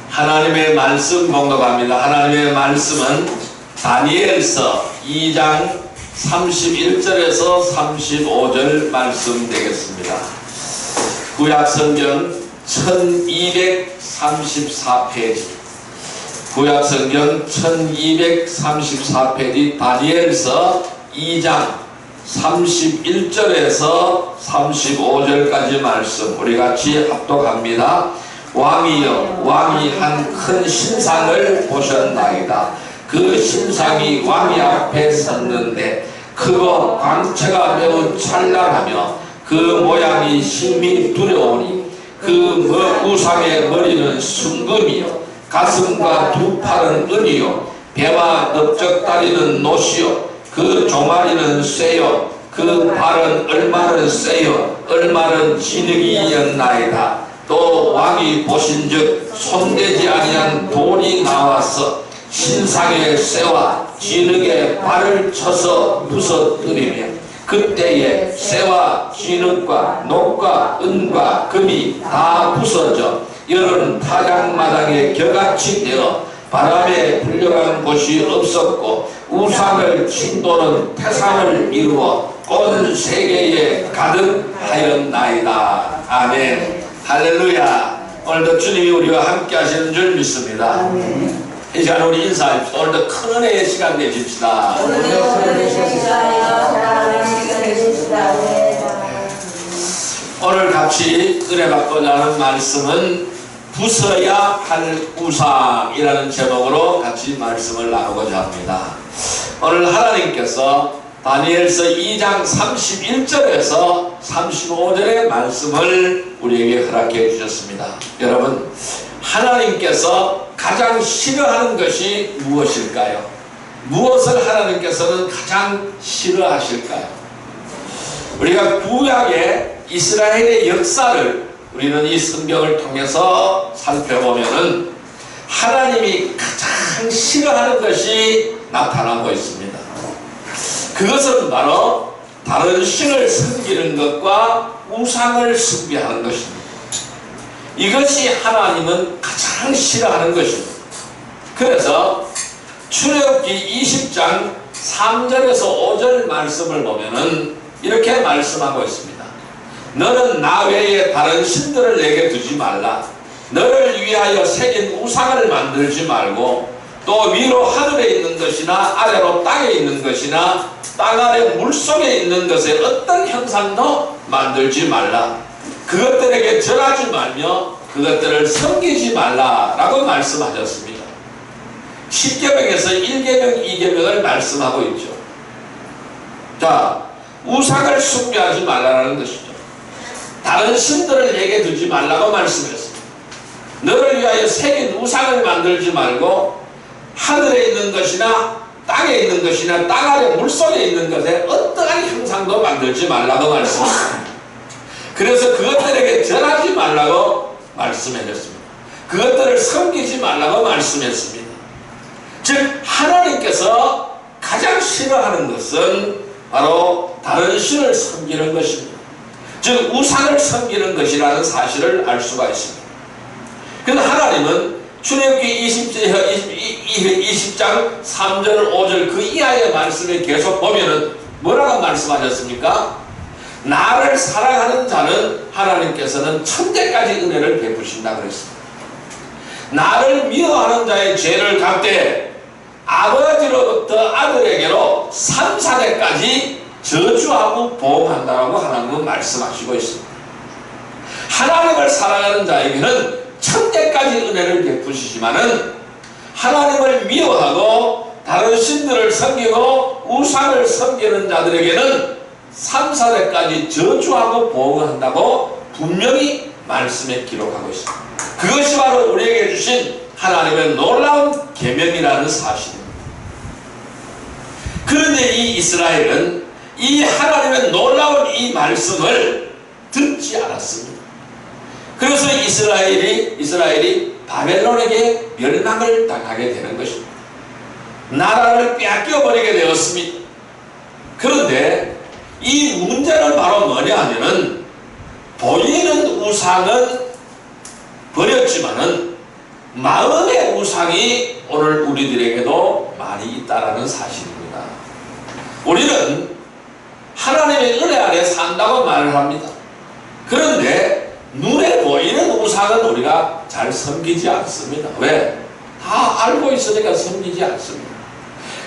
하나님의 말씀 공독합니다. 하나님의 말씀은 다니엘서 2장 31절에서 35절 말씀 되겠습니다. 구약성경 1234페이지, 구약성경 1234페이지 다니엘서 2장 31절에서 35절까지 말씀 우리 같이 합독합니다. 왕이여, 왕이 한 큰 신상을 보셨나이다. 그 신상이 왕이 앞에 섰는데 크고 광채가 매우 찬란하며 그 모양이 심히 두려우니 그 우상의 머리는 순금이요 가슴과 두 팔은 은이요 배와 넓적다리는 노시요 그 종아리는 쇠요 그 발은 얼마는 쇠요 얼마는 진흙이었나이다. 또 왕이 보신즉 손대지 아니한 돌이 나와서 신상의 쇠와 진흙의 발을 쳐서 부서뜨리며 그때에 쇠와 진흙과 녹과 은과 금이 다 부서져 여러 타작마당에 겨같이 되어 바람에 불려간 곳이 없었고 우상을 진도는 태산을 이루어 온 세계에 가득하였나이다. 아멘. 할렐루야. 오늘도 주님이 우리와 함께 하시는 줄 믿습니다. 이 시간 우리 인사합시다. 오늘도 큰 은혜의 시간 내십시다. 오늘 같이 은혜 받고자 하는 말씀은 부숴야 할 우상이라는 제목으로 같이 말씀을 나누고자 합니다. 오늘 하나님께서 다니엘서 2장 31절에서 35절의 말씀을 우리에게 허락해 주셨습니다. 여러분, 하나님께서 가장 싫어하는 것이 무엇일까요? 무엇을 하나님께서는 가장 싫어하실까요? 우리가 구약의 이스라엘의 역사를 우리는 이 성경을 통해서 살펴보면은 하나님이 가장 싫어하는 것이 나타나고 있습니다. 그것은 바로 다른 신을 섬기는 것과 우상을 숭배하는 것입니다. 이것이 하나님은 가장 싫어하는 것입니다. 그래서 출애굽기 20장 3절에서 5절 말씀을 보면은 이렇게 말씀하고 있습니다. 너는 나 외에 다른 신들을 내게 두지 말라. 너를 위하여 새긴 우상을 만들지 말고 또 위로 하늘에 있는 것이나 아래로 땅에 있는 것이나 땅 아래 물속에 있는 것에 어떤 형상도 만들지 말라. 그것들에게 절하지 말며 그것들을 섬기지 말라라고 말씀하셨습니다. 10계명에서 1계명, 2계명을 말씀하고 있죠. 자, 우상을 숭배하지 말라는 것이죠. 다른 신들을 내게 두지 말라고 말씀했습니다. 너를 위하여 새긴 우상을 만들지 말고 하늘에 있는 것이나 땅에 있는 것이나 땅 아래 물속에 있는 것에 어떠한 형상도 만들지 말라고 말씀했습니다. 그래서 그것들에게 절하지 말라고 말씀해줬습니다. 그것들을 섬기지 말라고 말씀했습니다. 즉 하나님께서 가장 싫어하는 것은 바로 다른 신을 섬기는 것입니다. 즉 우상을 섬기는 것이라는 사실을 알 수가 있습니다. 그래서 하나님은 출애굽기 20장 3절 5절 그 이하의 말씀에 계속 보면은 뭐라고 말씀하셨습니까? 나를 사랑하는 자는 하나님께서는 천대까지 은혜를 베푸신다 그랬습니다. 나를 미워하는 자의 죄를 갚되 아버지로부터 아들에게로 3, 4대까지 저주하고 보험한다라고 하나님은 말씀하시고 있습니다. 하나님을 사랑하는 자에게는 천대까지 은혜를 베푸시지만은 하나님을 미워하고 다른 신들을 섬기고 우상을 섬기는 자들에게는 3, 4대까지 저주하고 보험한다고 분명히 말씀에 기록하고 있습니다. 그것이 바로 우리에게 주신 하나님의 놀라운 계명이라는 사실입니다. 그런데 이 이스라엘은 이 하나님의 놀라운 이 말씀을 듣지 않았습니다. 그래서 이스라엘이 바벨론에게 멸망을 당하게 되는 것입니다. 나라를 빼앗겨버리게 되었습니다. 그런데 이 문제는 바로 뭐냐 하면은 보이는 우상은 버렸지만은 마음의 우상이 오늘 우리들에게도 많이 있다라는 사실입니다. 우리는 하나님의 은혜 아래 산다고 말을 합니다. 그런데 눈에 보이는 우상은 우리가 잘 섬기지 않습니다. 왜? 다 알고 있으니까 섬기지 않습니다.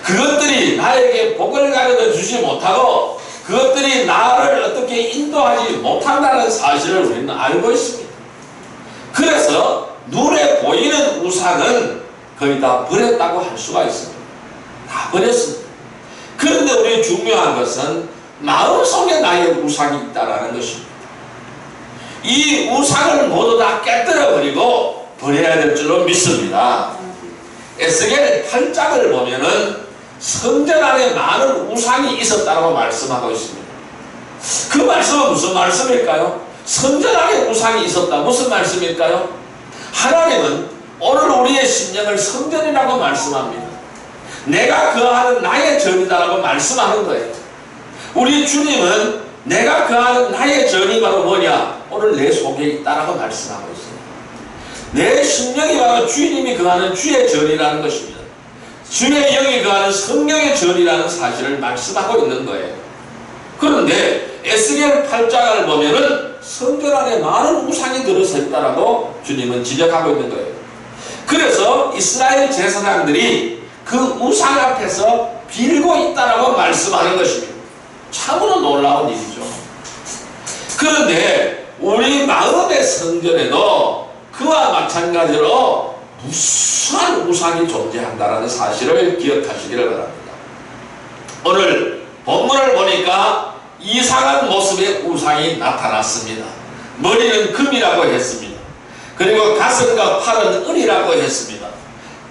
그것들이 나에게 복을 가져다 주지 못하고 그것들이 나를 어떻게 인도하지 못한다는 사실을 우리는 알고 있습니다. 그래서 눈에 보이는 우상은 거의 다 버렸다고 할 수가 있습니다. 다 버렸습니다. 그런데 우리 중요한 것은 마음속에 나의 우상이 있다는 것입니다. 이 우상을 모두 다 깨뜨려버리고 버려야 될 줄로 믿습니다. 에스겔 8장을 보면은 성전 안에 많은 우상이 있었다고 말씀하고 있습니다. 그 말씀은 무슨 말씀일까요? 성전 안에 우상이 있었다. 무슨 말씀일까요? 하나님은 오늘 우리의 심령을 성전이라고 말씀합니다. 내가 거하는 나의 전이다라고 말씀하는 거예요. 우리 주님은 내가 거하는 나의 전이 바로 뭐냐? 오늘 내 속에 있다라고 말씀하고 있습니다. 내 심령이 바로 주님이 거하는 주의 전이라는 것입니다. 주의 영이 거하는 성령의 전이라는 사실을 말씀하고 있는 거예요. 그런데 에스겔 8장을 보면은 성전 안에 많은 우상이 들어서 있다라고 주님은 지적하고 있는 거예요. 그래서 이스라엘 제사장들이 그 우상 앞에서 빌고 있다라고 말씀하는 것입니다. 참으로 놀라운 일이죠. 그런데 우리 마음의 성전에도 그와 마찬가지로 무수한 우상이 존재한다는 사실을 기억하시기를 바랍니다. 오늘 본문을 보니까 이상한 모습의 우상이 나타났습니다. 머리는 금이라고 했습니다. 그리고 가슴과 팔은 은이라고 했습니다.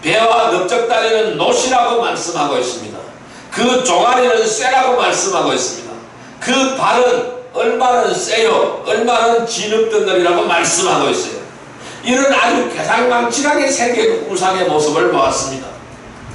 배와 넓적다리는 노시라고 말씀하고 있습니다. 그 종아리는 쇠라고 말씀하고 있습니다. 그 발은 얼마는 쇠요, 얼마는 진흙덩어리라고 말씀하고 있어요. 이런 아주 괴상망측하게 생긴 우상의 모습을 보았습니다.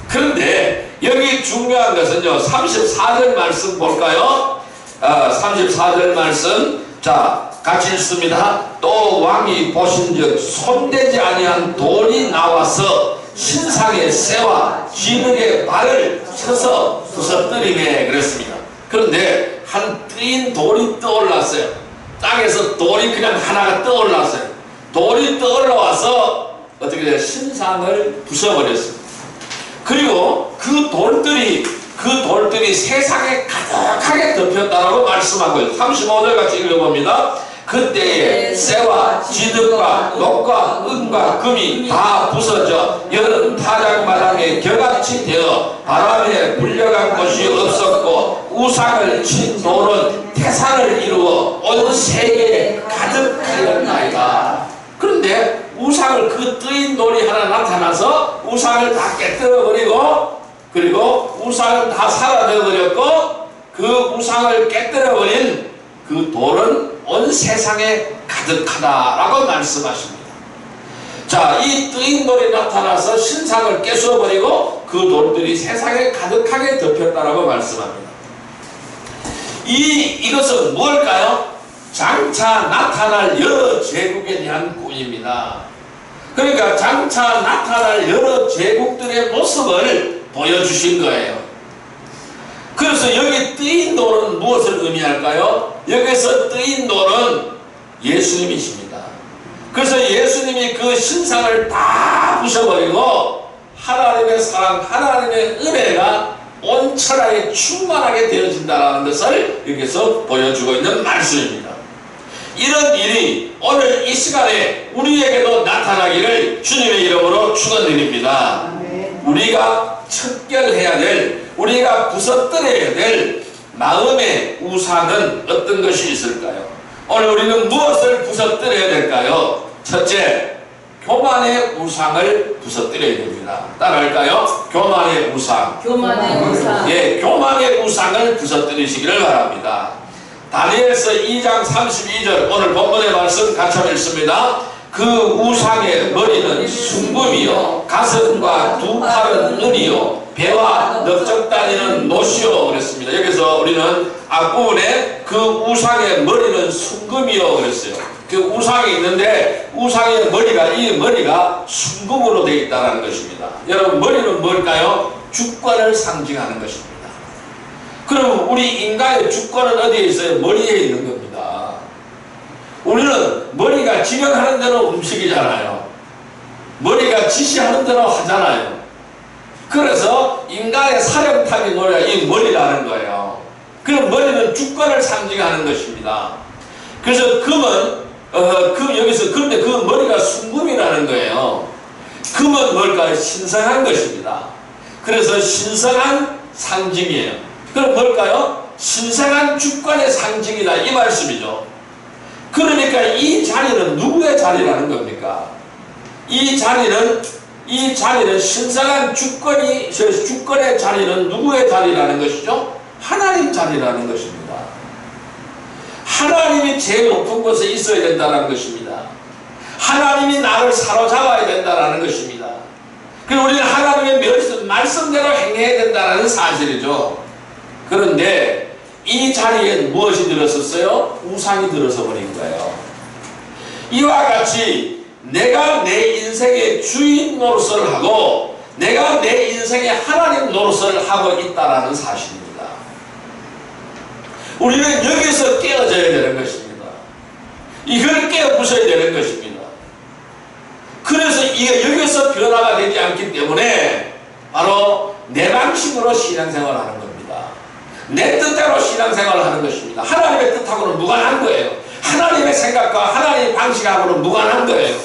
그런데 여기 중요한 것은요, 34절 말씀 볼까요? 34절 말씀, 자, 같이 읽습니다. 또 왕이 보신즉 손대지 아니한 돌이 나와서 신상의 쇠와 진흙의 발을 쳐서 부서뜨리네 그랬습니다. 그런데 한 뜨인 돌이 떠올랐어요. 땅에서 돌이 그냥 하나가 떠올랐어요. 돌이 떠올라와서 어떻게 돼요? 신상을 부숴버렸습니다. 그리고 그 돌들이 세상에 가득하게 덮였다라고 말씀하고 있어요. 35절 같이 읽어봅니다. 그때에 쇠와 진흙과 녹과 은과 금이 다 부서져 여름 타작마당에 겨같이 되어 바람에 불려간 곳이 없었고 우상을 친 돌은 태산을 이루어 온 세계에 가득하였나이다. 그런데 우상을 그 뜨인 돌이 하나 나타나서 우상을 다 깨뜨려버리고 그리고 우상은 다 사라져버렸고 그 우상을 깨뜨려버린 그 돌은 온 세상에 가득하다라고 말씀하십니다. 자, 이 뜨인 돌이 나타나서 신상을 깨수어버리고 그 돌들이 세상에 가득하게 덮였다라고 말씀합니다. 이것은 무엇일까요? 장차 나타날 여러 제국에 대한 꿈입니다. 그러니까 장차 나타날 여러 제국들의 모습을 보여주신 거예요. 그래서 여기 뜨인 돌은 무엇을 의미할까요? 여기서 뜨인 돌은 예수님이십니다. 그래서 예수님이 그 신상을 다 부셔버리고 하나님의 사랑, 하나님의 은혜가 온 천하에 충만하게 되어진다는 것을 여기서 보여주고 있는 말씀입니다. 이런 일이 오늘 이 시간에 우리에게도 나타나기를 주님의 이름으로 축원드립니다. 우리가 척결해야 될, 우리가 부서뜨려야 될 마음의 우상은 어떤 것이 있을까요? 오늘 우리는 무엇을 부서뜨려야 될까요? 첫째, 교만의 우상을 부서뜨려야 됩니다. 따라할까요? 교만의 우상. 교만의 우상. 예, 교만의 우상을 부서뜨리시기를 바랍니다. 다니엘서 2장 32절 오늘 본문의 말씀 같이 읽습니다. 그 우상의 머리는 순금이요 가슴과 두 팔은 은이요 배와 넓적다리는 노시요 그랬습니다. 여기서 우리는 앞부분에 그 우상의 머리는 순금이요 그랬어요. 그 우상이 있는데 우상의 머리가 이 머리가 순금으로 되어 있다는 것입니다. 여러분 머리는 뭘까요? 주권을 상징하는 것입니다. 그럼 우리 인간의 주권은 어디에 있어요? 머리에 있는 겁니다. 우리는 머리가 지령하는 대로 움직이잖아요. 머리가 지시하는 대로 하잖아요. 그래서 인간의 사령탑이 뭐야? 이 머리라는 거예요. 그럼 머리는 주권을 상징하는 것입니다. 그래서 금은 여기서 근데 그 머리가 순금이라는 거예요. 금은 뭘까요? 신성한 것입니다. 그래서 신성한 상징이에요. 그럼 뭘까요? 신성한 주권의 상징이다 이 말씀이죠. 그러니까 이 자리는 누구의 자리라는 겁니까? 이 자리는 신성한 주권의 자리는 누구의 자리라는 것이죠? 하나님 자리라는 것입니다. 하나님이 제일 높은 곳에 있어야 된다는 것입니다. 하나님이 나를 사로잡아야 된다는 것입니다. 그리고 우리는 하나님의 말씀대로 행해야 된다는 사실이죠. 그런데 이 자리에 무엇이 들었었어요? 우상이 들어서 버린 거예요. 이와 같이 내가 내 인생의 주인 노릇을 하고 내가 내 인생의 하나님 노릇을 하고 있다는 사실입니다. 우리는 여기서 깨어져야 되는 것입니다. 이걸 깨어부숴야 되는 것입니다. 그래서 이게 여기서 변화가 되지 않기 때문에 바로 내 방식으로 신앙생활을 하는 겁니다. 내 뜻대로 신앙생활을 하는 것입니다. 하나님의 뜻하고는 무관한 거예요. 하나님의 생각과 하나님의 방식하고는 무관한 거예요.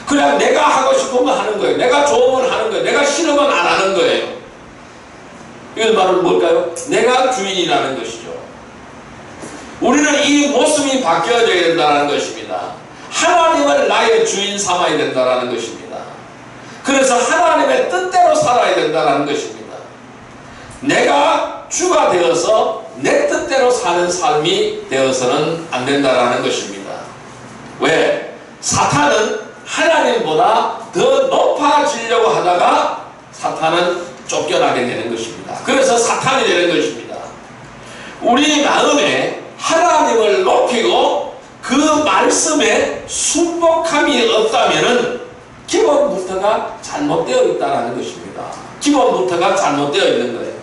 그냥 내가 하고 싶은 거 하는 거예요. 내가 좋으면 하는 거예요. 내가 싫으면 안 하는 거예요. 이건 말은 뭘까요? 내가 주인이라는 것이죠. 우리는 이 모습이 바뀌어져야 된다는 것입니다. 하나님을 나의 주인 삼아야 된다는 것입니다. 그래서 하나님의 뜻대로 살아야 된다는 것입니다. 내가 주가 되어서 내 뜻대로 사는 삶이 되어서는 안 된다는 것입니다. 왜? 사탄은 하나님보다 더 높아지려고 하다가 사탄은 쫓겨나게 되는 것입니다. 그래서 사탄이 되는 것입니다. 우리 마음에 하나님을 높이고 그 말씀에 순복함이 없다면 기본부터가 잘못되어 있다는 것입니다. 기본부터가 잘못되어 있는 거예요.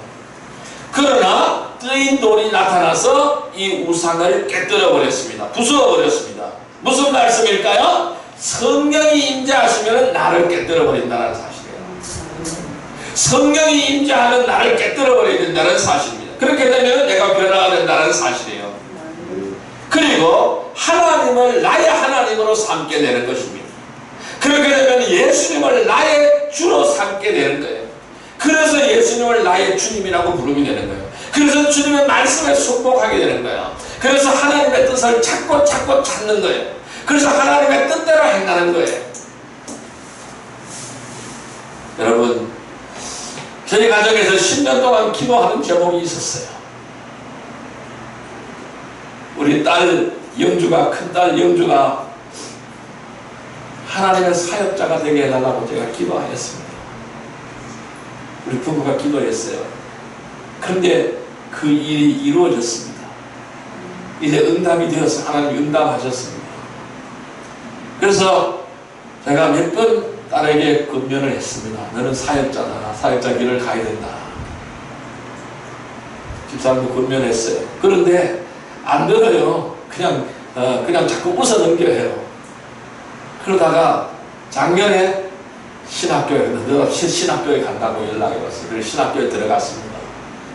그러나 뜨인 돌이 나타나서 이 우상을 깨뜨려 버렸습니다. 부수어 버렸습니다. 무슨 말씀일까요? 성령이 임재하시면 나를 깨뜨려 버린다는 사실이에요. 성령이 임재하는 나를 깨뜨려 버려야 된다는 사실입니다. 그렇게 되면 내가 변화가 된다는 사실이에요. 그리고 하나님을 나의 하나님으로 삼게 되는 것입니다. 그렇게 되면 예수님을 나의 주로 삼게 되는 거예요. 그래서 예수님을 나의 주님이라고 부르게 되는 거예요. 그래서 주님의 말씀에 순복하게 되는 거예요. 그래서 하나님의 뜻을 찾고 찾는 거예요. 그래서 하나님의 뜻대로 행하는 거예요. 여러분, 저희 가정에서 10년 동안 기도하는 제목이 있었어요. 우리 딸 영주가, 큰딸 영주가 하나님의 사역자가 되게 해달라고 제가 기도하였습니다. 우리 부부가 기도했어요. 그런데 그 일이 이루어졌습니다. 이제 응답이 되어서 하나님이 응답하셨습니다. 그래서 제가 몇 번 딸에게 권면을 했습니다. 너는 사역자다. 사역자 길을 가야 된다. 집사람도 권면했어요. 그런데 안 들어요. 그냥 자꾸 웃어 넘겨요. 그러다가 작년에 신학교에 간다고 연락이 왔어요. 그래서 신학교에 들어갔습니다.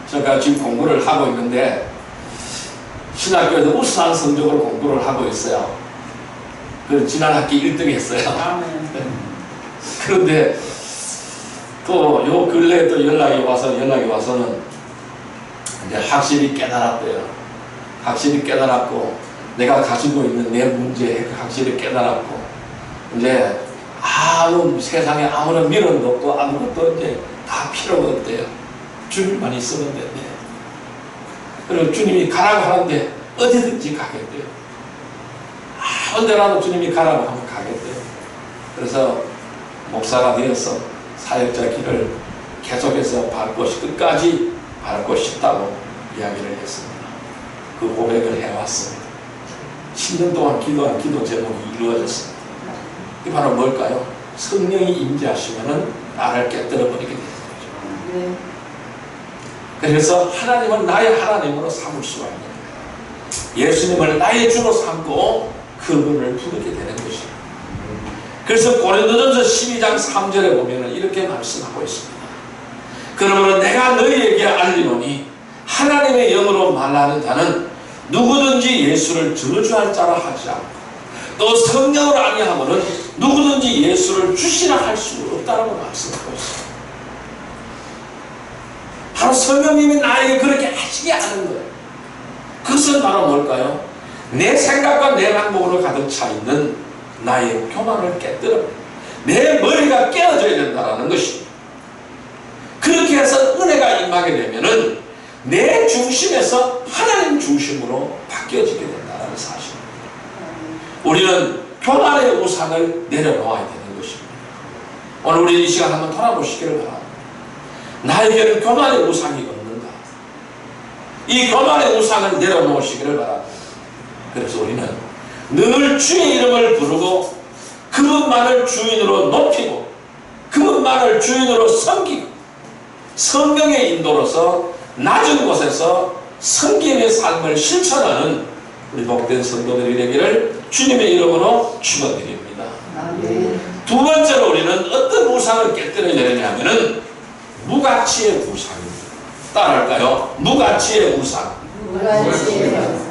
제가 지금 공부를 하고 있는데 신학교에서 우수한 성적으로 공부를 하고 있어요. 그 지난 학기 1등 했어요. 그런데 또 요 근래에 또 연락이 와서는 이제 확실히 깨달았대요. 확실히 깨달았고 내가 가지고 있는 내 문제에 확실히 깨달았고 이제 세상에 아무런 미련도 없고 아무것도 이제 다 필요가 없대요. 주님만 있으면 된대. 그리고 주님이 가라고 하는데 어디든지 가겠대요. 아무 데라도 주님이 가라고 하면 가겠대요. 그래서 목사가 되어서 사역자 길을 계속해서 끝까지 밟고 싶다고 이야기를 했습니다. 그 고백을 해왔습니다. 10년 동안 기도한 기도 제목이 이루어졌습니다. 이게 바로 뭘까요? 성령이 임재하시면은 나를 깨뜨려 버리게 되는 거죠. 네. 그래서 하나님은 나의 하나님으로 삼을 수가 있는 거예요. 예수님을 나의 주로 삼고 그분을 부르게 되는 것이에요. 그래서 고린도전서 12장 3절에 보면 이렇게 말씀하고 있습니다. 그러므로 내가 너희에게 알리노니 하나님의 영으로 말하는 자는 누구든지 예수를 저주할 자라 하지 않고 또 성령으로 아니하고는 누구든지 예수를 주시라 할 수 없다라고 말씀하고 있습니다. 바로 성령님이 나에게 그렇게 하시게 하는 거예요. 그것은 바로 뭘까요? 내 생각과 내 방법으로 가득 차 있는 나의 교만을 깨뜨려 내 머리가 깨어져야 된다는 것입니다. 그렇게 해서 은혜가 임하게 되면은 내 중심에서 하나님 중심으로 바뀌어지게 된다는 사실입니다. 우리는 교만의 우상을 내려놓아야 되는 것입니다. 오늘 우리 이 시간 한번 돌아보시기를 바랍니다. 나에게는 교만의 우상이 없는가? 이 교만의 우상을 내려놓으시기를 바랍니다. 그래서 우리는 늘 주의 이름을 부르고 그분만을 주인으로 높이고 그분만을 주인으로 섬기고 성령의 인도로서 낮은 곳에서 섬김의 삶을 실천하는 우리 복된 성도들이 되기를 주님의 이름으로 축원드립니다. 두 번째로 우리는 어떤 우상을 깨뜨려야 되느냐면은 무가치의 우상입니다. 따라할까요? 무가치의 우상.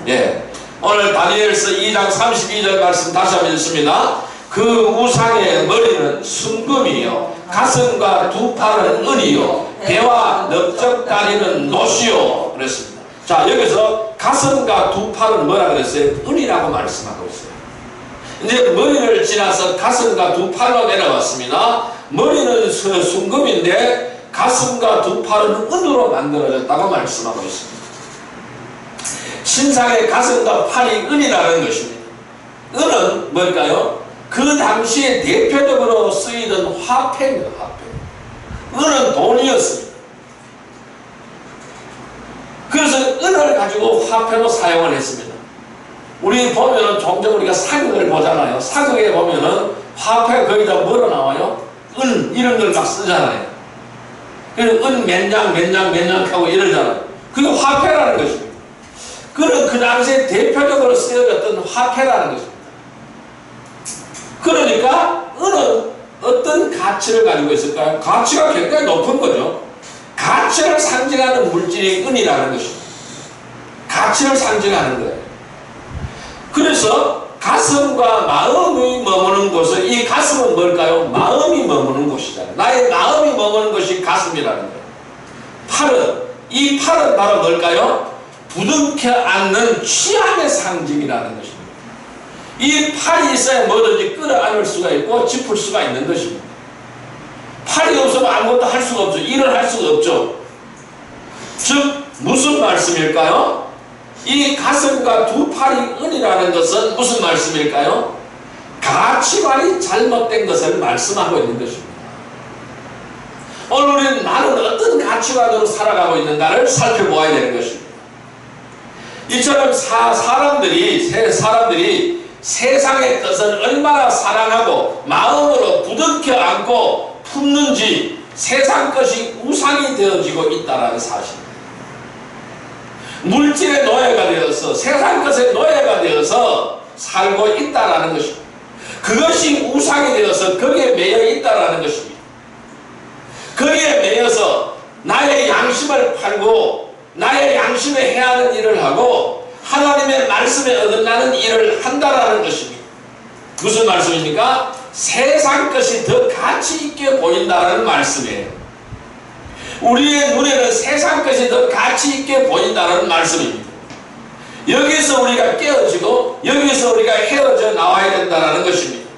예. 오늘 다니엘서 2장 32절 말씀 다시 한번 읽습니다. 그 우상의 머리는 순금이요 가슴과 두 팔은 은이요 배와 넓적다리는 노시요 그랬습니다. 자, 여기서 가슴과 두 팔은 뭐라 그랬어요? 은이라고 말씀하고 있어요. 이제 머리를 지나서 가슴과 두 팔로 내려왔습니다. 머리는 순금인데 가슴과 두 팔은 은으로 만들어졌다고 말씀하고 있습니다. 신상의 가슴과 팔이 은이라는 것입니다. 은은 뭘까요? 그 당시에 대표적으로 쓰이던 화폐입니다. 화폐. 은은 돈이었습니다. 그래서 은을 가지고 화폐로 사용을 했습니다. 우리 보면은 종종 우리가 사극을 보잖아요. 사극에 보면은 화폐가 거기다 뭐로 나와요? 은 이런 걸 막 쓰잖아요. 그래서 은 몇 냥 하고 이러잖아요. 그게 화폐라는 것입니다. 그는 그 당시에 대표적으로 쓰여졌던 화폐라는 것입니다. 그러니까 은은 어떤 가치를 가지고 있을까요? 가치가 굉장히 높은 거죠. 가치를 상징하는 물질이 은이라는 것입니다. 가치를 상징하는 거예요. 그래서 가슴과 마음이 머무는 곳은 이 가슴은 뭘까요? 마음이 머무는 곳이잖아요. 나의 마음이 머무는 것이 가슴이라는 거예요. 팔은 이 팔은 바로 뭘까요? 부둥켜 안는 취함의 상징이라는 것입니다. 이 팔이 있어야 뭐든지 끌어안을 수가 있고 짚을 수가 있는 것입니다. 팔이 없으면 아무것도 할 수가 없죠. 일을 할 수가 없죠. 즉 무슨 말씀일까요? 이 가슴과 두 팔이 은이라는 것은 무슨 말씀일까요? 가치관이 잘못된 것을 말씀하고 있는 것입니다. 오늘 우리는 나는 어떤 가치관으로 살아가고 있는가를 살펴보아야 되는 것입니다. 이처럼 사람들이 세상의 것을 얼마나 사랑하고 마음으로 부둥켜 안고 품는지 세상 것이 우상이 되어지고 있다는 사실입니다. 물질의 노예가 되어서 세상 것의 노예가 되어서 살고 있다는 것입니다. 그것이 우상이 되어서 거기에 매여 있다는 것입니다. 거기에 매여서 나의 양심을 팔고 나의 양심에 해야 하는 일을 하고 하나님의 말씀에 어긋나는 일을 한다라는 것입니다. 무슨 말씀입니까? 세상 것이 더 가치 있게 보인다는 말씀이에요. 우리의 눈에는 세상 것이 더 가치 있게 보인다는 말씀입니다. 여기서 우리가 깨어지고 여기서 우리가 헤어져 나와야 된다는 것입니다.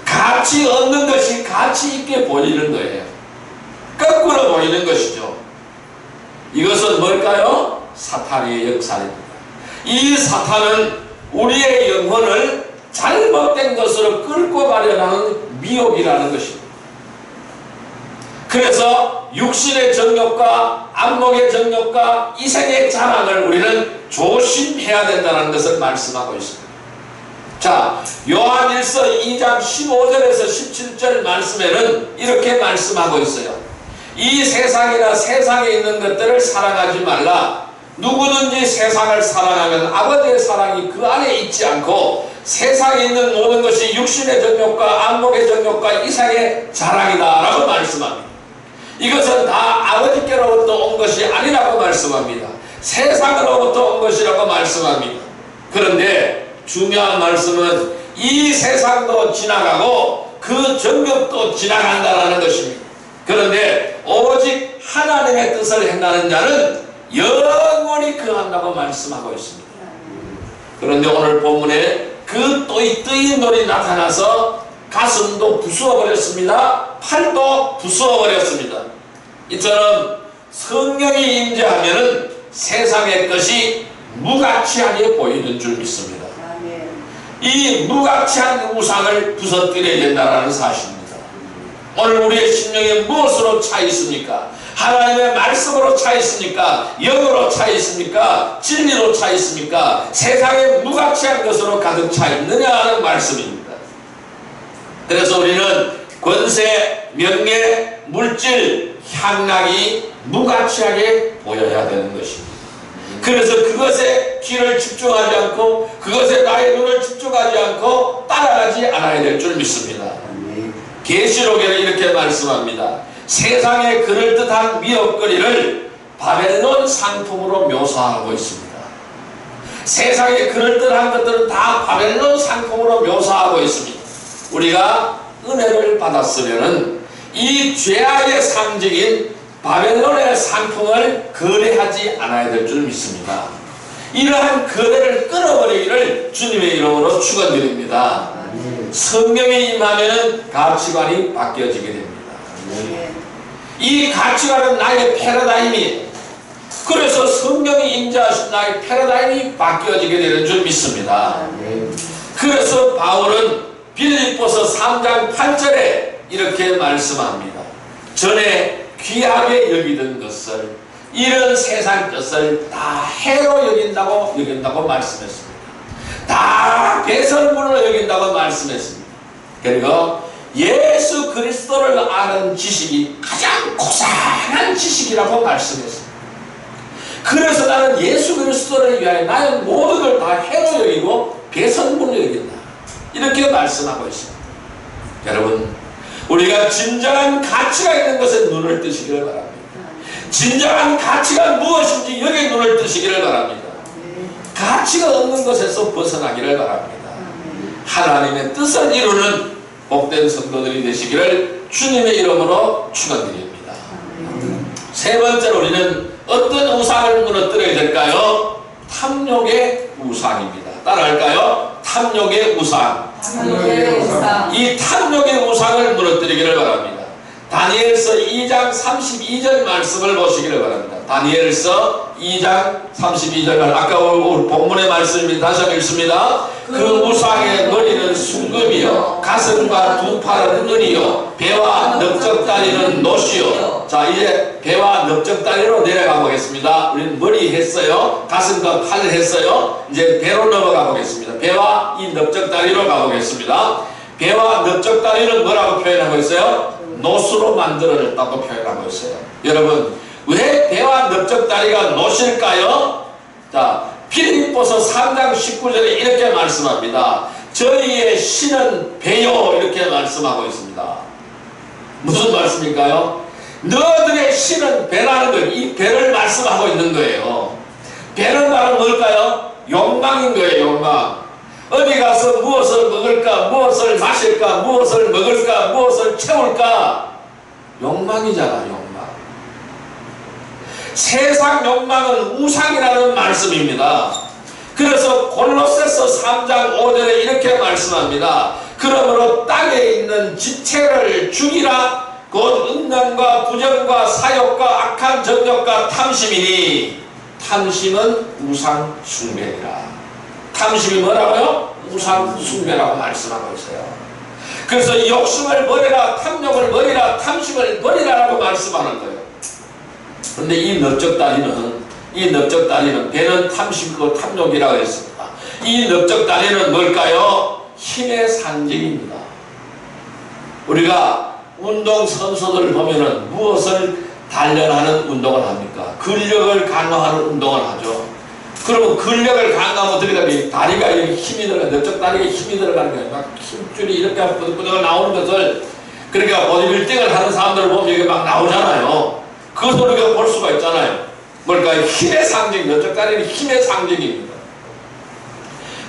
가치 없는 것이 가치 있게 보이는 거예요. 거꾸로 보이는 것이죠. 이것은 뭘까요? 사탄의 역사입니다. 이 사탄은 우리의 영혼을 잘못된 것으로 끌고 가려는 미혹이라는 것입니다. 그래서 육신의 정욕과 안목의 정욕과 이생의 자랑을 우리는 조심해야 된다는 것을 말씀하고 있습니다. 자, 요한일서 2장 15절에서 17절 말씀에는 이렇게 말씀하고 있어요. 이 세상이나 세상에 있는 것들을 사랑하지 말라. 누구든지 세상을 사랑하면 아버지의 사랑이 그 안에 있지 않고 세상에 있는 모든 것이 육신의 정욕과 안목의 정욕과 이생의 자랑이다 라고 말씀합니다. 이것은 다 아버지께로부터 온 것이 아니라고 말씀합니다. 세상으로부터 온 것이라고 말씀합니다. 그런데 중요한 말씀은 이 세상도 지나가고 그 정욕도 지나간다라는 것입니다. 그런데 오직 하나님의 뜻을 행하는 자는 영원히 거한다고 말씀하고 있습니다. 그런데 오늘 본문에 그 뜨인 돌이 나타나서 가슴도 부수어버렸습니다. 팔도 부수어버렸습니다. 이처럼 성령이 임재하면은 세상의 것이 무가치하게 보이는 줄 믿습니다. 이 무가치한 우상을 부서뜨려야 된다는 사실입니다. 오늘 우리의 심령이 무엇으로 차 있습니까? 하나님의 말씀으로 차 있습니까? 영으로 차 있습니까? 진리로 차 있습니까? 세상의 무가치한 것으로 가득 차 있느냐 하는 말씀입니다. 그래서 우리는 권세, 명예, 물질, 향락이 무가치하게 보여야 되는 것입니다. 그래서 그것에 귀를 집중하지 않고 그것에 나의 눈을 집중하지 않고 따라가지 않아야 될 줄 믿습니다. 계시록에는 이렇게 말씀합니다. 세상의 그럴듯한 미혹거리를 바벨론 상품으로 묘사하고 있습니다. 세상의 그럴듯한 것들은 다 바벨론 상품으로 묘사하고 있습니다. 우리가 은혜를 받았으면은 이 죄악의 상징인 바벨론의 상품을 거래하지 않아야 될 줄 믿습니다. 이러한 거래를 끊어버리기를 주님의 이름으로 축원드립니다. 성령이 임하면 가치관이 바뀌어지게 됩니다. 이 가치관은 나의 패러다임이에요. 그래서 성령이 임재하신 나의 패러다임이 바뀌어지게 되는 줄 믿습니다. 그래서 바울은 빌립보서 3장 8절에 이렇게 말씀합니다. 전에 귀하게 여기던 것을 이런 세상 것을 다 해로 여긴다고 말씀했습니다. 다 배설물로 여긴다고 말씀했습니다. 그리고 예수 그리스도를 아는 지식이 가장 고상한 지식이라고 말씀했습니다. 그래서 나는 예수 그리스도를 위하여 나의 모든 걸 다 해로 여기고 배설물로 여긴다. 이렇게 말씀하고 있습니다. 여러분, 우리가 진정한 가치가 있는 것에 눈을 뜨시기를 바랍니다. 진정한 가치가 무엇인지 여기에 눈을 뜨시기를 바랍니다. 가치가 없는 것에서 벗어나기를 바랍니다. 하나님의 뜻을 이루는 복된 성도들이 되시기를 주님의 이름으로 축원드립니다. 세 번째로 우리는 어떤 우상을 무너뜨려야 될까요? 탐욕의 우상입니다. 따라할까요? 탐욕의 우상. 이 탐욕의 우상을 무너뜨리기를 바랍니다. 다니엘서 2장 32절 말씀을 보시기를 바랍니다. 다니엘서 2장 32절 아까 우리 본문의 말씀입니다. 다시 한번 읽습니다. 그 우상의 머리는 순금이요 가슴과 두 팔은 은이요 배와 넓적다리는 노시요. 자, 이제 배와 넓적다리로 내려가 보겠습니다. 우리는 머리 했어요. 가슴과 팔을 했어요. 이제 배로 넘어가 보겠습니다. 배와 이 넓적다리로 가보겠습니다. 배와 넓적다리는 뭐라고 표현하고 있어요? 노수로 만들어졌다고 표현하고 있어요. 여러분, 왜 배와 넓적다리가 노실까요? 자, 빌립보서 3장 19절에 이렇게 말씀합니다. 저희의 신은 배요, 이렇게 말씀하고 있습니다. 무슨 말씀일까요? 너들의 신은 배라는 거예요. 이 배를 말씀하고 있는 거예요. 배는 바로 뭘까요? 욕망인 거예요. 욕망. 어디 가서 무엇을 먹을까, 무엇을 마실까, 무엇을 먹을까, 무엇을 채울까? 욕망이잖아, 욕망. 세상 욕망은 우상이라는 말씀입니다. 그래서 골로새서 3장 5절에 이렇게 말씀합니다. 그러므로 땅에 있는 지체를 죽이라. 곧 음란과 부정과 사욕과 악한 정욕과 탐심이니 탐심은 우상 숭배니라. 탐심이 뭐라고요? 우상 숭배라고 말씀하고 있어요. 그래서 욕심을 버리라, 탐욕을 버리라, 탐심을 버리라라고 말씀하는 거예요. 그런데 이 넓적다리는 배는 탐심이고 탐욕이라고 했습니다. 이 넓적다리는 뭘까요? 힘의 상징입니다. 우리가 운동선수들 보면은 무엇을 단련하는 운동을 합니까? 근력을 강화하는 운동을 하죠. 그러면 근력을 강화하면 어떻게 되면 다리가 힘이 들어가, 넓적다리에 힘이 들어가는 거예요. 막 힘줄이 이렇게 뿌득뿌득 나오는 것을, 그러니까 보디빌딩을 하는 사람들을 보면 이게 막 나오잖아요. 그것을 우리가 볼 수가 있잖아요. 뭘까요? 힘의 상징, 넓적다리는 힘의 상징입니다.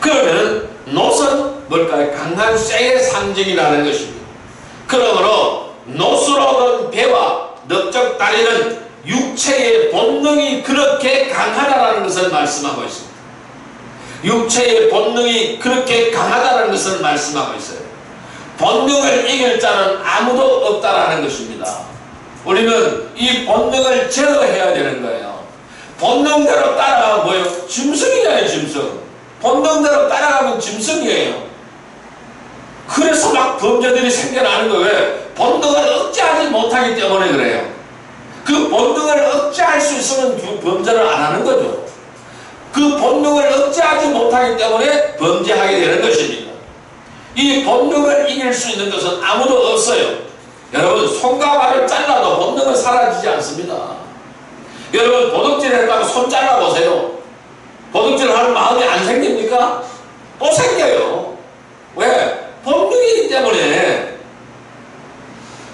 그러면 노는 뭘까요? 강한 쇠의 상징이라는 것입니다. 그러므로 노수로 얻은 배와 넓적다리는 육체의 본능이 그렇게 강하다라는 것을 말씀하고 있습니다. 육체의 본능이 그렇게 강하다는 것을 말씀하고 있어요. 본능을 이길 자는 아무도 없다라는 것입니다. 우리는 이 본능을 제어해야 되는 거예요. 본능대로 따라가면 뭐예요? 짐승이잖아요, 짐승. 본능대로 따라가면 짐승이에요. 그래서 막 범죄들이 생겨나는 거예요. 왜? 본능을 억제하지 못하기 때문에 그래요. 그 본능을 억제할 수 있으면 범죄를 안 하는 거죠. 그 본능을 억제하지 못하기 때문에 범죄하게 되는 것입니다. 이 본능을 이길 수 있는 것은 아무도 없어요. 여러분, 손과 발을 잘라도 본능은 사라지지 않습니다. 여러분, 도둑질 했다고 손 잘라보세요. 도둑질 하는 마음이 안 생깁니까? 또 생겨요. 왜? 본능이기 때문에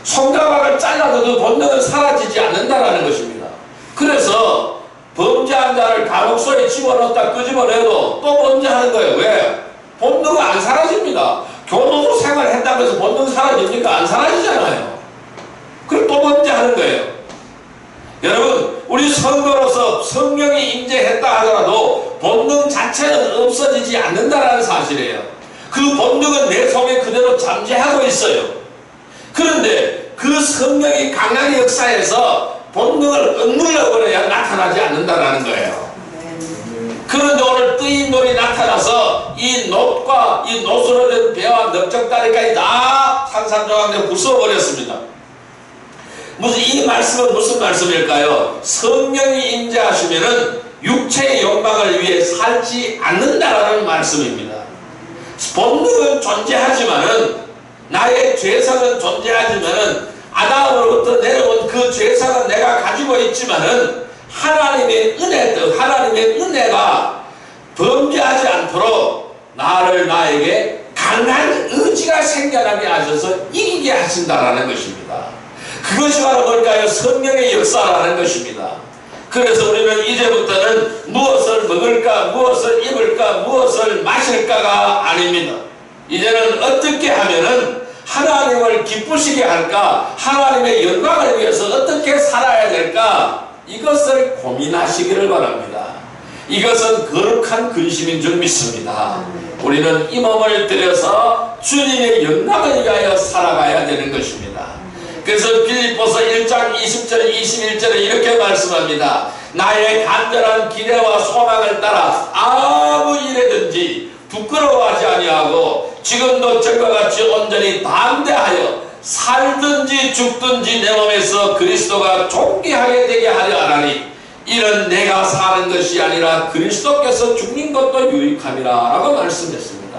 손과 발을 잘라도 그 본능은 사라지지 않는다는 것입니다. 그래서 범죄한 자를 감옥소에 집어넣었다 끄집어내도 또 범죄하는 거예요. 왜? 본능은 안 사라집니다. 교도소 생활했다고 해서 본능 사라집니까? 안 사라지잖아요. 그럼 또 범죄하는 거예요. 여러분, 우리 성도로서 성령이 임재했다 하더라도 본능 자체는 없어지지 않는다는 사실이에요. 그 본능은 내 속에 그대로 잠재하고 있어요. 그런데 그 성령이 강하게 역사해서 본능을 억눌러버려야 나타나지 않는다는 거예요. 그런데 오늘 뜨인 놀이 나타나서 이 놋과 이 노수로 된 배와 넓적다리까지 다 산산조각내 부숴버렸습니다. 이 말씀은 무슨 말씀일까요? 성령이 임재하시면은 육체의 욕망을 위해 살지 않는다라는 말씀입니다. 본능은 존재하지만은, 나의 죄성은 존재하지만은, 아담으로부터 내려온 그 죄성은 내가 가지고 있지만은 하나님의 은혜가 범죄하지 않도록 나에게 강한 의지가 생겨나게 하셔서 이기게 하신다라는 것입니다. 그것이 바로 뭘까요? 성령의 역사라는 것입니다. 그래서 우리는 이제부터는 무엇을 먹을까, 무엇을 입을까, 무엇을 마실까가 아닙니다. 이제는 어떻게 하면은 하나님을 기쁘시게 할까, 하나님의 영광을 위해서 어떻게 살아야 될까, 이것을 고민하시기를 바랍니다. 이것은 거룩한 근심인 줄 믿습니다. 우리는 이 몸을 들여서 주님의 영광을 위하여 살아가야 되는 것입니다. 그래서 빌립보서 1장 20절 21절에 이렇게 말씀합니다. 나의 간절한 기대와 소망을 따라 아무 일에든지 부끄러워하지 아니하고 지금도 전과 같이 온전히 담대하여 살든지 죽든지 내 몸에서 그리스도가 존귀하게 되게 하려 하나니 이는 내가 사는 것이 아니라 그리스도께서 죽는 것도 유익함이라 라고 말씀했습니다.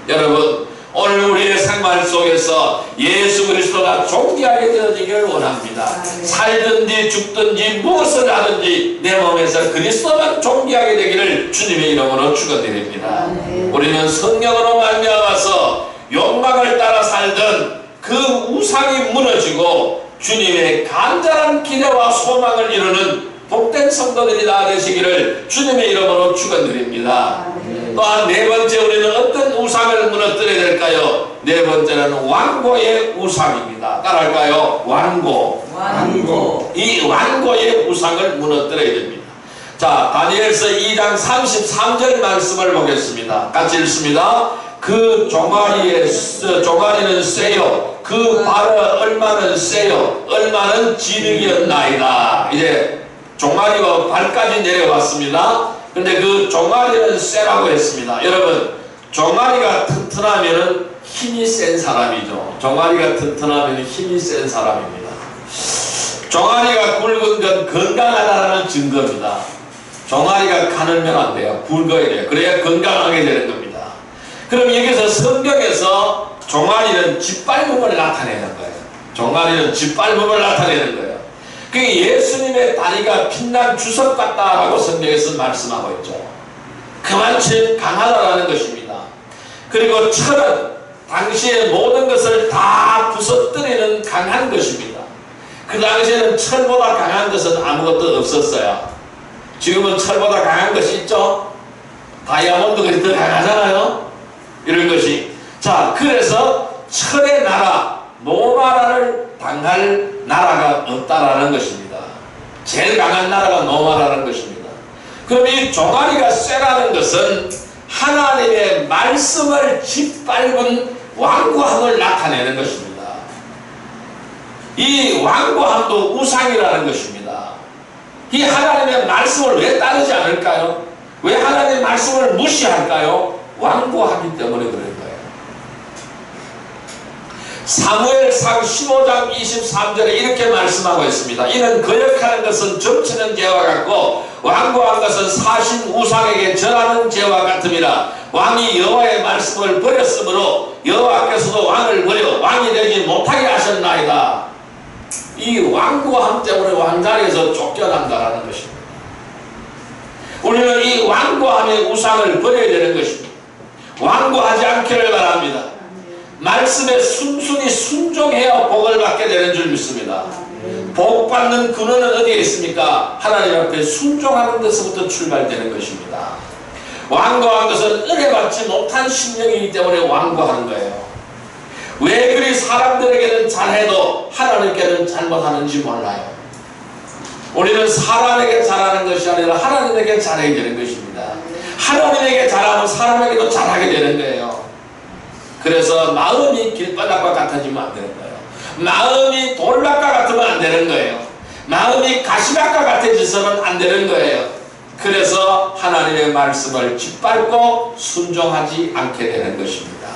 여러분, 오늘 우리의 생활 속에서 예수 그리스도가 존귀하게 되어지기를 원합니다. 살든지 죽든지 무엇을 하든지 내 몸에서 그리스도만 존귀하게 되기를 주님의 이름으로 축원드립니다. 우리는 성령으로 말미암아서 욕망을 따라 살던 그 우상이 무너지고 주님의 간절한 기대와 소망을 이루는 복된 성도들이 다 되시기를 주님의 이름으로 축원드립니다. 또한 네 번째, 우리는 어떤 우상을 무너뜨려야 될까요? 네 번째는 완고의 우상입니다. 따라할까요? 완고. 이 완고의 우상을 무너뜨려야 됩니다. 자, 다니엘서 2장 33절 말씀을 보겠습니다. 같이 읽습니다. 그 종아리는 쇠요, 그 발은 얼마는 쇠요, 얼마는 진흙이었나이다. 이제 종아리와 발까지 내려왔습니다. 근데 그 종아리는 쇠라고 했습니다. 여러분, 종아리가 튼튼하면은 힘이 센 사람이죠. 종아리가 튼튼하면 힘이 센 사람입니다. 종아리가 굵은 건 건강하다는 증거입니다. 종아리가 가늘면 안 돼요. 굵어야 돼요. 그래야 건강하게 되는 겁니다. 그럼 여기서 성경에서 종아리는 짓밟음을 나타내는 거예요. 종아리는 짓밟음을 나타내는 거예요. 그게 예수님의 다리가 빛난 주석 같다라고 성경에서 말씀하고 있죠. 그만큼 강하다라는 것입니다. 그리고 철은 당시의 모든 것을 다 부서뜨리는 강한 것입니다. 그 당시에는 철보다 강한 것은 아무것도 없었어요. 지금은 철보다 강한 것이 있죠. 다이아몬드가 더 강하잖아요. 이런 것이. 자, 그래서 철의 나라, 노마라를 당할 나라가 없다라는 것입니다. 제일 강한 나라가 노마라는 것입니다. 그럼 이 종아리가 쇠라는 것은 하나님의 말씀을 짓밟은 완고함을 나타내는 것입니다. 이 완고함도 우상이라는 것입니다. 이 하나님의 말씀을 왜 따르지 않을까요? 왜 하나님의 말씀을 무시할까요? 완고하기 때문에 그런 거예요. 사무엘상 15장 23절에 이렇게 말씀하고 있습니다. 이는 거역하는 것은 점치는 죄와 같고 완고한 것은 사신 우상에게 절하는 죄와 같음이라. 왕이 여호와의 말씀을 버렸으므로 여호와께서도 왕을 버려 왕이 되지 못하게 하셨나이다. 이 완고함 때문에 왕자리에서 쫓겨난다라는 것입니다. 우리는 이 완고함의 우상을 버려야 되는 것입니다. 완고하지 않기를 바랍니다. 말씀에 순순히 순종해야 복을 받게 되는 줄 믿습니다. 복 받는 근원은 어디에 있습니까? 하나님 앞에 순종하는 데서부터 출발되는 것입니다. 완고한 것은 은혜받지 못한 심령이기 때문에 완고하는 거예요. 왜 그리 사람들에게는 잘해도 하나님께는 잘못하는지 몰라요. 우리는 사람에게 잘하는 것이 아니라 하나님에게 잘해야 되는 것입니다. 하나님에게 잘하면 사람에게도 잘하게 되는 거예요. 그래서 마음이 길바닥과 같아지면 안 되는 거예요. 마음이 돌밭과 같으면 안 되는 거예요. 마음이 가시밭과 같아져서는 안 되는 거예요. 그래서 하나님의 말씀을 짓밟고 순종하지 않게 되는 것입니다.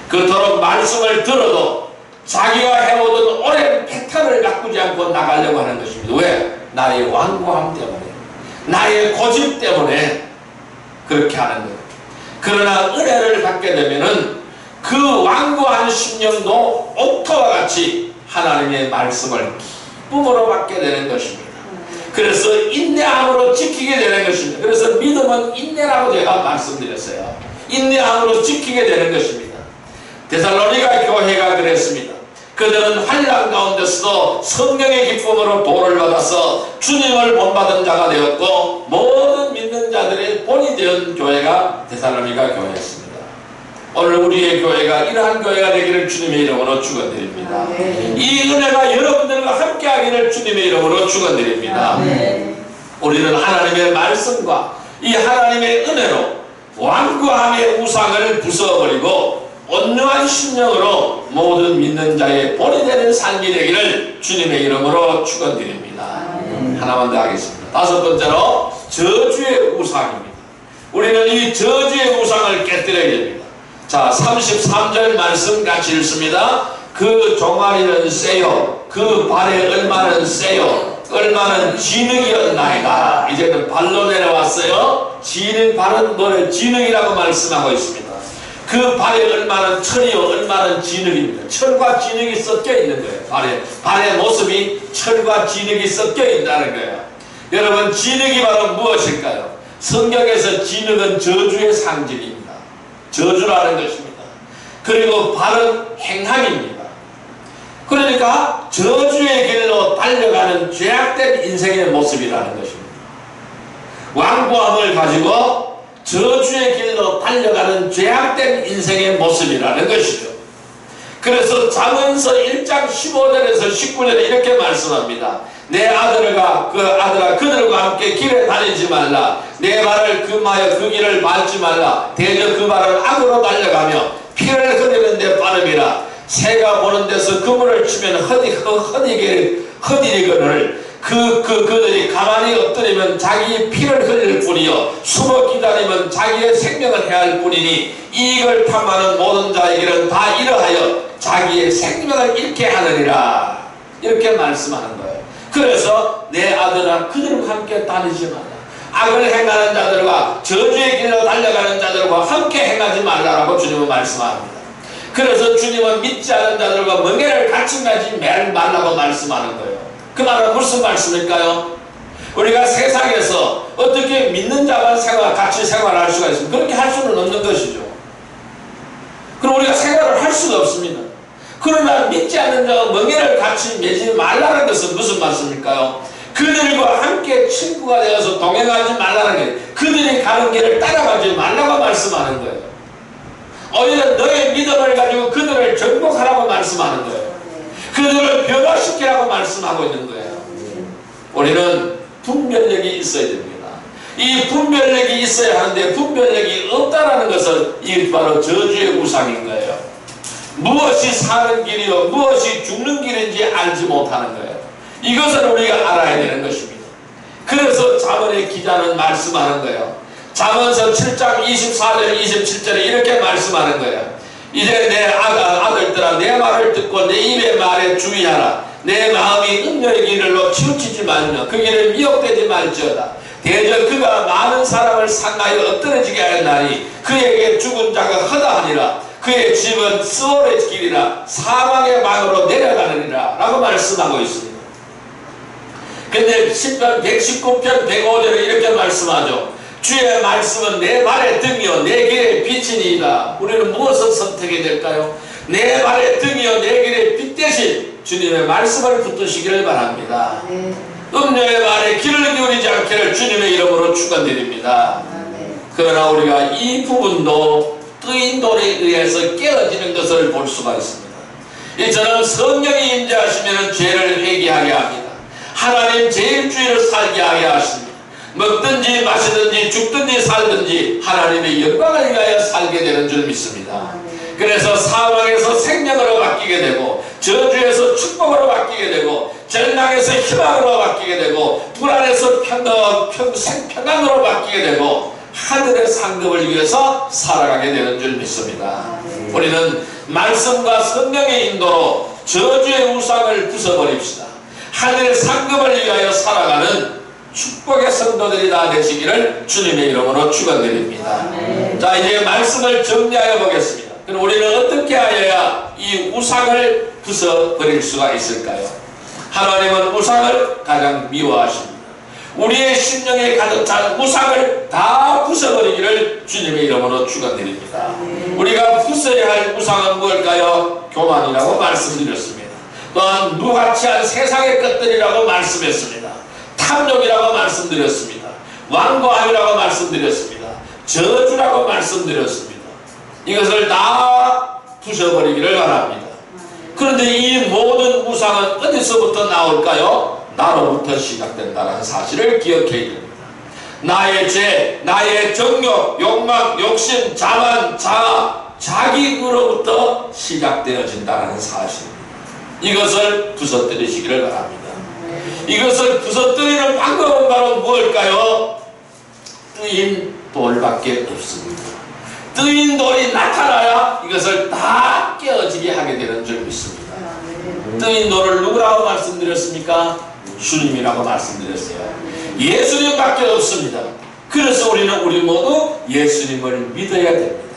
그토록 말씀을 들어도 자기가 해오던 오랜 패턴을 바꾸지 않고 나가려고 하는 것입니다. 왜? 나의 완고함 때문에, 나의 고집 때문에 그렇게 하는 거예요. 그러나 은혜를 받게 되면은 그 완고한 심령도 옥토와 같이 하나님의 말씀을 기쁨으로 받게 되는 것입니다. 그래서 인내함으로 지키게 되는 것입니다. 그래서 믿음은 인내라고 제가 말씀드렸어요. 인내함으로 지키게 되는 것입니다. 데살로니가 교회가 그랬습니다. 그들은 환난 가운데서도 성령의 기쁨으로 도를 받아서 주님을 본받은 자가 되었고 모든 믿는 자들의 본이 되은 교회가 데살로니가 교회였습니다. 오늘 우리의 교회가 이러한 교회가 되기를 주님의 이름으로 축원드립니다. 이 은혜가 여러분들과 함께하기를 주님의 이름으로 축원드립니다. 우리는 하나님의 말씀과 이 하나님의 은혜로 완고함의 우상을 부숴버리고 온유한 심령으로 모든 믿는 자의 본이 되는 삶이 되기를 주님의 이름으로 축원드립니다. 하나만 더 하겠습니다. 다섯 번째로 저주의 우상입니다. 우리는 이 저주의 우상을 깨뜨려야 됩니다. 자, 33절 말씀 같이 읽습니다. 그 종아리는 세요, 그 발의 얼마는 세요, 얼마는 진흙이었나이다. 이제는 발로 내려왔어요. 발은 뭐래? 진흙이라고 말씀하고 있습니다. 그 발에 얼마는 철이요, 얼마는 진흙입니다. 철과 진흙이 섞여 있는 거예요. 발의 모습이 철과 진흙이 섞여 있다는 거예요. 여러분, 진흙이 바로 무엇일까요? 성경에서 진흙은 저주의 상징입니다. 저주라는 것입니다. 그리고 발은 행함입니다. 그러니까 저주의 길로 달려가는 죄악된 인생의 모습이라는 것입니다. 완고함을 가지고 저주의 길로 달려가는 죄악된 인생의 모습이라는 것이죠. 그래서 잠언서 1장 15절에서 19절에 이렇게 말씀합니다. 내 아들아 그들과 함께 길에 다니지 말라. 내 발을 금하여 그 길을 밟지 말라. 대저 그 발은 악으로 달려가며 피를 흘리는 데 빠름이라. 새가 보는 데서 그물을 치면 허디리거늘 그들이 가만히 엎드리면 자기의 피를 흘릴 뿐이요 숨어 기다리면 자기의 생명을 해할 뿐이니 이익을 탐하는 모든 자에게는 다 이러하여 자기의 생명을 잃게 하느니라. 이렇게 말씀하는 거예요. 그래서 내 아들아 그들과 함께 다니지 마라. 악을 행하는 자들과 저주의 길로 달려가는 자들과 함께 행하지 말라라고 주님은 말씀합니다. 그래서 주님은 믿지 않은 자들과 멍에를 같이 가지 말라고 말씀하는 거예요. 그 말은 무슨 말씀일까요? 우리가 세상에서 어떻게 믿는 자만 같이 생활할 수가 있습니까? 그렇게 할 수는 없는 것이죠. 그럼 우리가 생활을 할 수가 없습니다. 그러나 믿지 않는 자와 멍에를 같이 매지 말라는 것은 무슨 말씀일까요? 그들과 함께 친구가 되어서 동행하지 말라는 게 그들이 가는 길을 따라가지 말라고 말씀하는 거예요. 오히려 너의 믿음을 가지고 그들을 정복하라고 말씀하는 거예요. 그들을 변화시키라고 말씀하고 있는 거예요. 우리는 분별력이 있어야 됩니다. 이 분별력이 있어야 하는데 분별력이 없다라는 것은 이게 바로 저주의 우상인 거예요. 무엇이 사는 길이요 무엇이 죽는 길인지 알지 못하는 거예요. 이것을 우리가 알아야 되는 것입니다. 그래서 잠언의 기자는 말씀하는 거예요. 잠언서 7장 24절 27절에 이렇게 말씀하는 거예요. 이제 내 아들들아 내 말을 듣고 내 입의 말에 주의하라. 내 마음이 음녀의 길로 치우치지 말며 그 길을 미혹되지 말지어다. 대저 그가 많은 사람을 상하여 엎드러지게 하였나니 그에게 죽은 자가 허다하니라. 그의 집은 스올의 길이라 사망의 방으로 내려가느니라 라고 말씀하고 있습니다. 근데 10편 119편 105절에 이렇게 말씀하죠. 주의 말씀은 내 발의 등이요 내 길의 빛이니이다. 우리는 무엇을 선택해야 될까요? 내 발의 등이요 내 길의 빛 대신 주님의 말씀을 붙드시기를 바랍니다. 음녀의 말에 귀를 기울이지 않기를 주님의 이름으로 축원드립니다. 그러나 우리가 이 부분도 뜨인 돌에 의해서 깨어지는 것을 볼 수가 있습니다. 이처럼 성령이 임재하시면 죄를 회개하게 합니다. 하나님 제1주의를 살게 하게 하십니다. 먹든지 마시든지 죽든지 살든지 하나님의 영광을 위하여 살게 되는 줄 믿습니다. 그래서 사망에서 생명으로 바뀌게 되고 저주에서 축복으로 바뀌게 되고 절망에서 희망으로 바뀌게 되고 불안에서 평안으로 바뀌게 되고 하늘의 상급을 위해서 살아가게 되는 줄 믿습니다. 우리는 말씀과 성령의 인도로 저주의 우상을 부숴버립시다. 하늘의 상급을 위하여 살아가는 축복의 성도들이 다 되시기를 주님의 이름으로 축원드립니다. 자, 이제 말씀을 정리하여 보겠습니다. 그럼 우리는 어떻게 하여야 이 우상을 부숴버릴 수가 있을까요? 하나님은 우상을 가장 미워하십니다. 우리의 심령에 가득 찬 우상을 다 부숴버리기를 주님의 이름으로 축원드립니다. 우리가 부숴야 할 우상은 무엇일까요? 교만이라고 말씀드렸습니다. 또한 무가치한 세상의 것들이라고 말씀했습니다. 탐욕이라고 말씀드렸습니다. 완고함이라고 말씀드렸습니다. 저주라고 말씀드렸습니다. 이것을 다 부숴버리기를 바랍니다. 그런데 이 모든 우상은 어디서부터 나올까요? 나로부터 시작된다는 사실을 기억해야 됩니다. 나의 죄, 나의 정욕, 욕망, 욕심, 자만, 자아, 자기로부터 시작되어진다는 사실입니다. 이것을 부서뜨리시기를 바랍니다. 이것을 부서뜨리는 방법은 바로 무엇일까요? 뜨인 돌밖에 없습니다. 뜨인 돌이 나타나야 이것을 다 깨어지게 하게 되는 줄 믿습니다. 뜨인 돌을 누구라고 말씀드렸습니까? 주님이라고 말씀드렸어요. 예수님밖에 없습니다. 그래서 우리 모두 예수님을 믿어야 됩니다.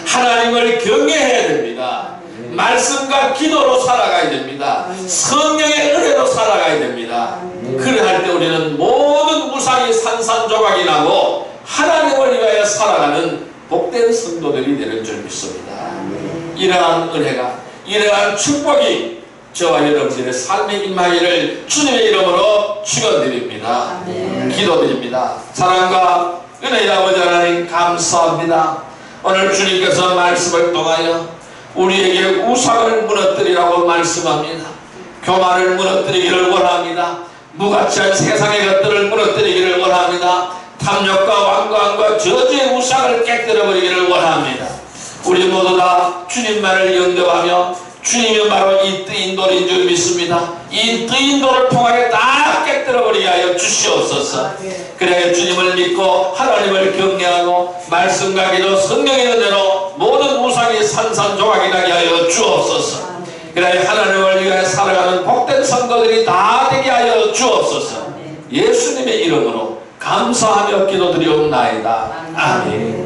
하나님을 경외해야 됩니다. 말씀과 기도로 살아가야 됩니다. 성령의 은혜로 살아가야 됩니다. 그래야 할 때 우리는 모든 우상이 산산조각이 나고 하나님을 위하여 살아가는 복된 성도들이 되는 줄 믿습니다. 이러한 은혜가, 이러한 축복이 저와 여러분들의 삶에 임하기를 주님의 이름으로 축원드립니다. 기도드립니다. 사랑과 은혜의 아버지 하나님 감사합니다. 오늘 주님께서 말씀을 통하여 우리에게 우상을 무너뜨리라고 말씀합니다. 교만을 무너뜨리기를 원합니다. 무가치한 세상의 것들을 무너뜨리기를 원합니다. 탐욕과 완고함과 저주의 우상을 깨뜨려버리기를 원합니다. 우리 모두 다 주님만을 영접하며 주님이 바로 이 뜨인 돌인 줄 믿습니다. 이 뜨인 돌을 통하여 다 깨뜨려버리게 하여 주시옵소서. 그래야 주님을 믿고 하나님을 경외하고 말씀과 기도 성령의 은혜로 모든 우상이 산산조각이 나게 하여 주옵소서. 그래야 하나님을 위해 살아가는 복된 성도들이 다 되게 하여 주옵소서. 예수님의 이름으로 감사하며 기도드리옵나이다. 아멘.